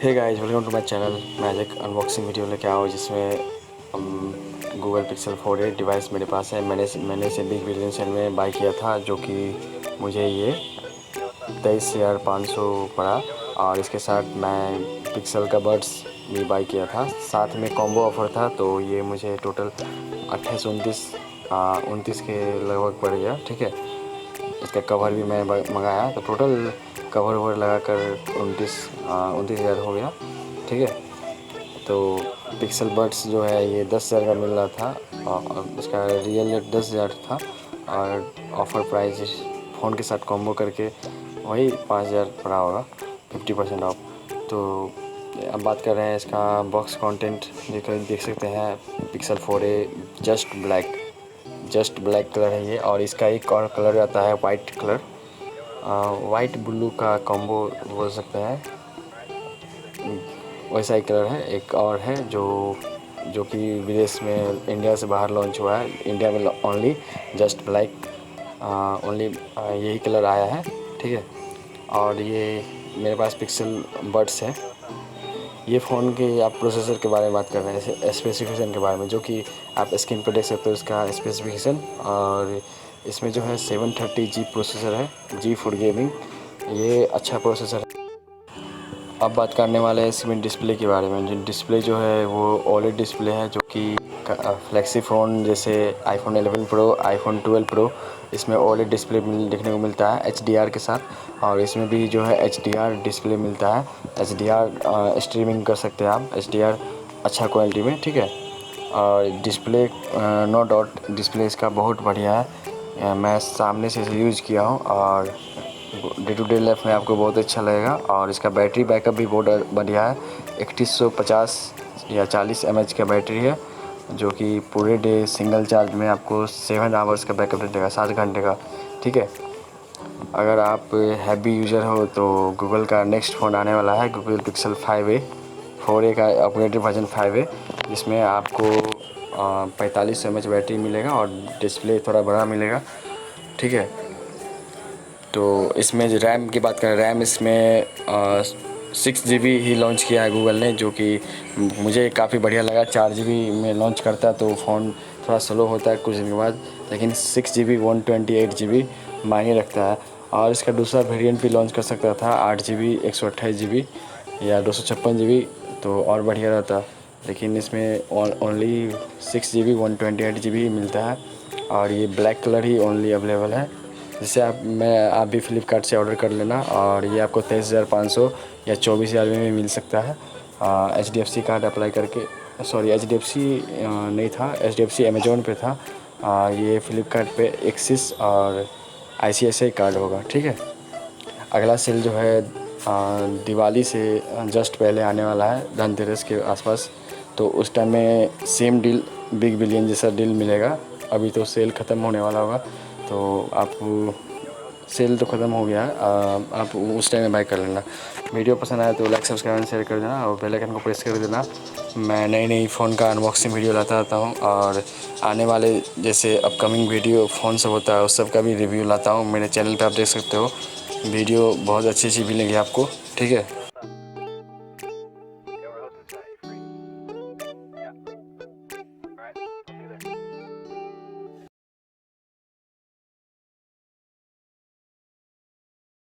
Hey guys, welcome to my channel. मैं एक unboxing video लेके आया हूँ जिसमें गूगल पिक्सल 4a डिवाइस मेरे पास है। मैंने इसे बिग बिलियन सेल में बाई किया था, जो कि मुझे ये 23,500 पड़ा। और इसके साथ मैं पिक्सल का बड्स भी बाई किया था, साथ में कॉम्बो ऑफ़र था। तो ये मुझे टोटल 28-29 के लगभग पड़ गया। ठीक है, इसका कवर भी मैं मंगाया, तो टोटल कवर ववर लगा कर 29,000 हो गया। ठीक है, तो पिक्सल बड्स जो है ये 10,000 का मिल रहा था, और इसका रियल रेट 10,000 था, और ऑफ़र प्राइस फ़ोन के साथ कॉम्बो करके वही 5,000 पड़ा होगा, 50% ऑफ। तो अब बात कर रहे हैं इसका बॉक्स कंटेंट। देख सकते हैं, pixel 4a just black colour है ये, और इसका एक और कलर आता है वाइट कलर, वाइट ब्लू का कॉम्बो बोल सकते हैं, वैसा ही कलर है। एक और है जो कि विदेश में, इंडिया से बाहर लॉन्च हुआ है, इंडिया में ओनली जस्ट ब्लैक ओनली यही कलर आया है। ठीक है, और ये मेरे पास पिक्सल बड्स है। ये फ़ोन के आप प्रोसेसर के बारे में बात कर रहे हैं, स्पेसिफिकेशन के बारे में, जो कि आप स्क्रीन पर देख सकते हो इसका स्पेसिफिकेशन। और इसमें जो है 730G प्रोसेसर है, जी फॉर गेमिंग। ये अच्छा प्रोसेसर है। अब बात करने वाले हैं इसमें डिस्प्ले के बारे में। डिस्प्ले जो है वो ओलेड डिस्प्ले है, जो कि फ्लैगशिप फ़ोन जैसे आईफोन 11 प्रो, आईफोन 12 प्रो, इसमें ओलेड डिस्प्ले देखने को मिलता है HDR के साथ। और इसमें भी जो है HDR डिस्प्ले मिलता है। HDR स्ट्रीमिंग कर सकते हैं आप, HDR अच्छा क्वालिटी में। ठीक है, और डिस्प्ले नो डाउट डिस्प्ले इसका बहुत बढ़िया है। मैं सामने से इसे यूज़ किया हूँ, और डे टू डे लाइफ में आपको बहुत अच्छा लगेगा। और इसका बैटरी बैकअप भी बहुत बढ़िया है। 3150 या 40 mAh का बैटरी है, जो कि पूरे डे सिंगल चार्ज में आपको 7 आवर्स का बैकअप देगा, 7 घंटे का। ठीक है, अगर आप हैवी यूज़र हो तो गूगल का नेक्स्ट फ़ोन आने वाला है, गूगल पिक्सल 5a 4a का अपग्रेडेड वर्जन 5a, जिसमें आपको 45 mAh बैटरी मिलेगा और डिस्प्ले थोड़ा बड़ा मिलेगा। ठीक है, तो इसमें जो रैम की बात करें, रैम इसमें 6GB ही लॉन्च किया है गूगल ने, जो कि मुझे काफ़ी बढ़िया लगा। 4GB में लॉन्च करता है तो फ़ोन थोड़ा स्लो होता है कुछ दिन के बाद, लेकिन 6GB 128GB मायने रखता है। और इसका दूसरा वेरिएंट भी लॉन्च कर सकता था, 8GB 128GB या 256GB, तो और बढ़िया रहता, लेकिन इसमें ओनली 6GB 128GB मिलता है। और ये ब्लैक कलर ही ओनली अवेलेबल है, जिससे आप भी फ्लिपकार्ट से ऑर्डर कर लेना। और ये आपको 23,500 या 24,000 में भी मिल सकता है, HDFC कार्ड अप्लाई करके। सॉरी, HDFC नहीं था, HDFC अमेज़ॉन पे था। ये फ्लिपकार्ट पे एक्सिस और ICICI कार्ड होगा। ठीक है, अगला सेल जो है दिवाली से जस्ट पहले आने वाला है, धनतेरस के आसपास। तो उस टाइम में सेम डील, बिग बिलियन जैसा डील मिलेगा। अभी तो सेल ख़त्म होने वाला होगा, तो आप सेल तो ख़त्म हो गया है, आप उस टाइम में बाय कर लेना। वीडियो पसंद आया तो लाइक, सब्सक्राइब एंड शेयर कर देना, और बेल आइकन को प्रेस कर देना। मैं नई फ़ोन का अनबॉक्सिंग वीडियो लाता रहता हूँ, और आने वाले जैसे अपकमिंग वीडियो फ़ोन सब होता है उस सब का भी रिव्यू लाता हूँ। मेरे चैनल पे आप देख सकते हो, वीडियो बहुत अच्छी मिलेंगी आपको। ठीक है।